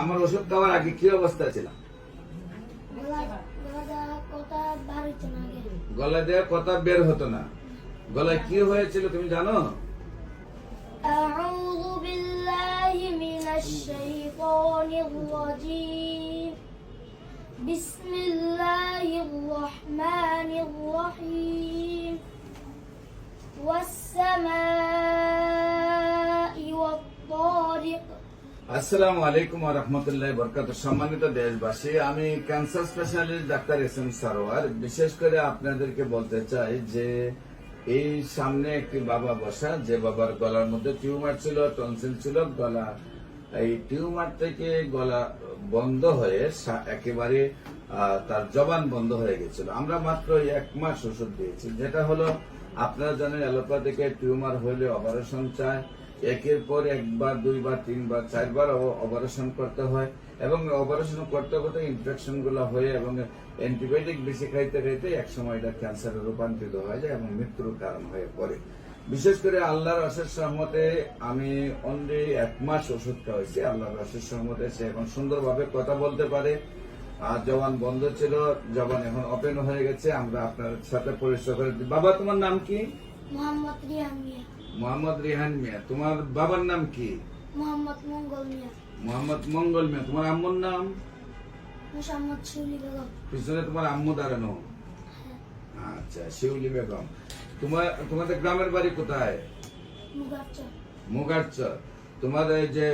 আমার ওষুধ খাওয়ার আগে কি অবস্থা ছিল? গলা দিয়ে কথা বের হতো না। গলায় কি হয়েছিল তুমি জানো? أعوذ بالله من الشيطان الرجيم بسم الله الرحمن الرحيم والسماء والطارق। আসসালামু আলাইকুম ওয়া রাহমাতুল্লাহি ওয়া বারাকাতুহু। সম্মানিত দেশবাসী, আমি cancer specialist doctor SM. Sarwar. বিশেষ করে আপনাদেরকে বলতে চাই যে এই সামনে একটি বাবা বসা, যে বাবার গলার মধ্যে টিউমার ছিল, টনসিল ছিল। গলা এই টিউমার থেকে গলা বন্ধ হয়ে একেবারে তার জবান বন্ধ হয়ে গেছিল। আমরা মাত্র 1 মাস ওষুধ দিয়েছি। যেটা হলো, আপনারা জানেন অ্যালোপ্যাথিকে টিউমার হলে অপারেশন চায়। একের পর 1 বার 2 বার 3 বার 4 বার অপারেশন করতে হয় এবং অপারেশন করতে করতে ইনফেকশন গুলো হয়ে এবং অ্যান্টিবায়োটিক বেশি খাইতে খাইতে একসময় এটা ক্যান্সারে রূপান্তরিত হয়ে যায় এবং মৃত্যুর কারণ হয়ে পড়ে। বিশেষ করে আল্লাহর অশেষ রহমতে আমি অনলি 1 মাস ওষুধ খাওয়াইছি। আল্লাহর অশেষ রহমতে সে এখন সুন্দরভাবে কথা বলতে পারে। জবান বন্ধ ছিল, জবান এখন ওপেন হয়ে গেছে। আমরা আপনার সাথে পরিচয় করে দিই। বাবা, তোমার নাম কি? মোহাম্মদ রিহান মিয়া। মোহাম্মদ রিহান মিয়া। তোমার বাবার নাম কি? মোহাম্মদ মঙ্গল মিয়া। মোহাম্মদ মঙ্গল মিয়া। তোমার আম্মুর নাম? মোহাম্মদ শিউলি বেগম। পিছনে তোমার আম্মু দাঁড়ানো? আচ্ছা, শিউলি বেগম। তোমাদের গ্রামের বাড়ি কোথায়? মুগারচর। মুগারচর। তোমার এই যে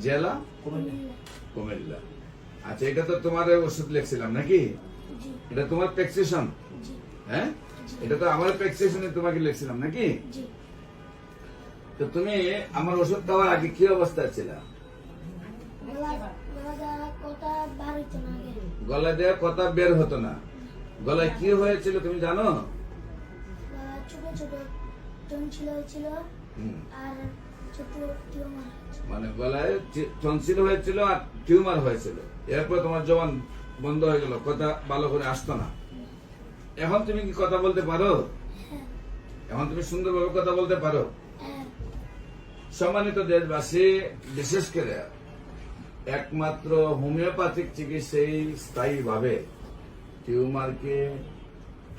জেলা? কুমিল্লা। আচ্ছা, এটা তো তোমার ওষুধ লিখছিলাম নাকি? এটা তোমার প্রেসক্রিপশন? হ্যাঁ, এটা তো আমার প্রেসক্রিপশনে তোমাকে লিখছিলাম নাকি? তো তুমি আমার ওষুধ খাওয়ার আগে কি অবস্থা ছিল? গলা দিয়ে কথা বের হতো না। গলায় কি হয়েছিল তুমি জানো? ছোট ছোট টনসিল হয়েছিল আর ছোট টিউমার। মানে গলায় টনসিল হয়েছিল আর টিউমার হয়েছিল। এরপর তোমার জবান বন্ধ হয়ে গেল, কথা ভালো করে আসতো না। এখন তুমি কি কথা বলতে পারো? এখন তুমি সুন্দরভাবে কথা বলতে পারো? সম্মানিত দেশবাসী, বিশেষ করে একমাত্র হোমিওপ্যাথিক চিকিৎসাই স্থায়ীভাবে টিউমারকে,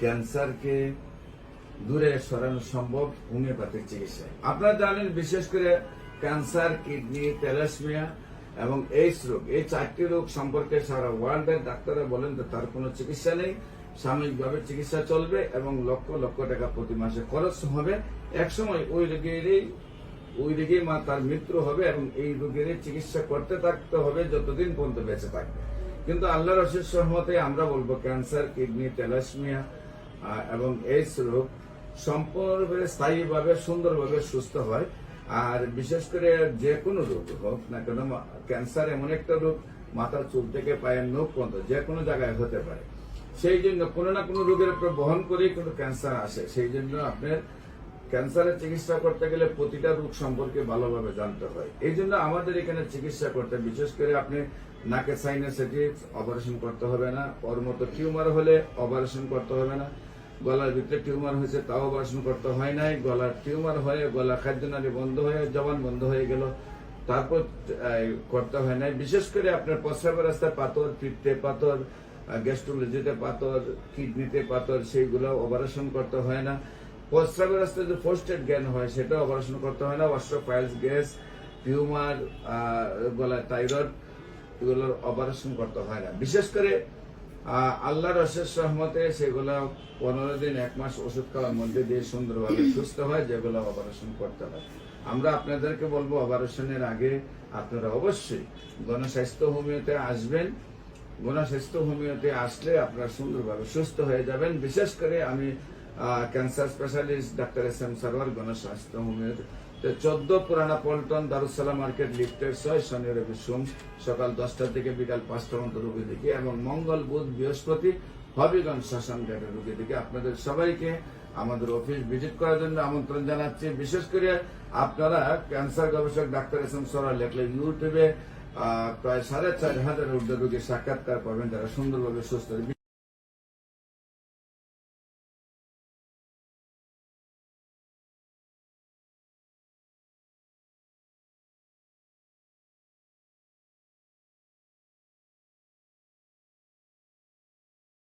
ক্যান্সারকে দূরে সরানো সম্ভব হোমিওপ্যাথিক চিকিৎসায়। আপনারা জানেন, বিশেষ করে ক্যান্সার, কিডনি, থ্যালাসেমিয়া এবং এইডস রোগ, এই 4টি রোগ সম্পর্কে সারা ওয়ার্ল্ডের ডাক্তাররা বলেন যে তার কোনো চিকিৎসা নেই। সাময়িকভাবে চিকিৎসা চলবে এবং লক্ষ লক্ষ টাকা প্রতি মাসে খরচ হবে। একসময় ওই রোগীর তার মৃত্যু হবে এবং এই রোগের চিকিৎসা করতে থাকতে হবে যতদিন পর্যন্ত বেঁচে থাকবে। কিন্তু আল্লাহর অশেষ রহমতে আমরা বলবো ক্যান্সার, কিডনি, থ্যালাসেমিয়া এবং এইডস রোগ সম্পূর্ণভাবে স্থায়ীভাবে সুন্দরভাবে সুস্থ হয়। আর বিশেষ করে যে কোনো রোগ হোক না কেন, ক্যান্সার এমন একটা রোগ মাথার চুল থেকে পায়ের নখ পর্যন্ত যে কোনো জায়গায় হতে পারে। সেই জন্য কোনো না কোনো রোগের উপর বহন করেই কিন্তু ক্যান্সার আসে। সেই জন্য আপনার ক্যান্সারের চিকিৎসা করতে গেলে প্রতিটা রোগ সম্পর্কে ভালোভাবে জানতে হয়। এই জন্য আমাদের এখানে চিকিৎসা করতে, বিশেষ করে আপনি নাকে সাইনাসাইটিস অপারেশন করতে হবে না, ওর মতো টিউমার হলে অপারেশন করতে হবে না, গলার ভিতরে টিউমার হয়েছে তাও অপারেশন করতে হয় নাই, গলার টিউমার হয়ে গলা খাদ্যনালী বন্ধ হয়ে জবান বন্ধ হয়ে গেল তারপর করতে হয় নাই। বিশেষ করে আপনার প্রস্রাবের রাস্তায় পাথর, পিত্তে পাথর, গ্যাস্ট্রোলজিতে পাথর, কিডনিতে পাথর, সেইগুলো অপারেশন করতে হয় না। প্রস্রাবের রাস্তায় যে প্রোস্টেট জ্ঞান হয় সেটা অপারেশন করতে হয় না। অস্ট্রোপাইলস, গ্যাস, টিউমার, গলায় থাইরয়েড, এগুলোর অপারেশন করতে হয় না। বিশেষ করে আল্লাহর অশেষ রহমতে সেগুলো 15 দিন 1 মাস ওষুধ খাওয়ার মধ্যে দিয়ে সুন্দরভাবে সুস্থ হয়, যেগুলো অপারেশন করতে হয়। আমরা আপনাদেরকে বলবো, অপারেশনের আগে আপনারা অবশ্যই গণস্বাস্থ্য হোমিওতে আসবেন। গণস্বাস্থ্য হোমিওতে আসলে আপনারা সুন্দরভাবে সুস্থ হয়ে যাবেন। বিশেষ করে আমি cancer specialist doctor SM. Sarwar, গণস্বাস্থ্য হোমিওতে 14 পুরানা পল্টন, দারুসালাম মার্কেট, লিফটের 6, শনি রবি সোম সকাল 10টা থেকে বিকাল 5টা পর্যন্ত রোগী দেখি এবং মঙ্গল বুধ বৃহস্পতি হবিগঞ্জ শ্মশান ঘাটের রোগী দেখি। আপনাদের সবাইকে আমাদের অফিস ভিজিট করার জন্য আমন্ত্রণ জানাচ্ছি। বিশেষ করে আপনারা ক্যান্সার গবেষক ডাক্তার এস.এম. সারোয়ার লেখলে ইউটিউবে প্রায় 4,500 ঊর্ধ্ব রোগীর সাক্ষাৎকার পাবেন যারা সুন্দরভাবে সুস্থ।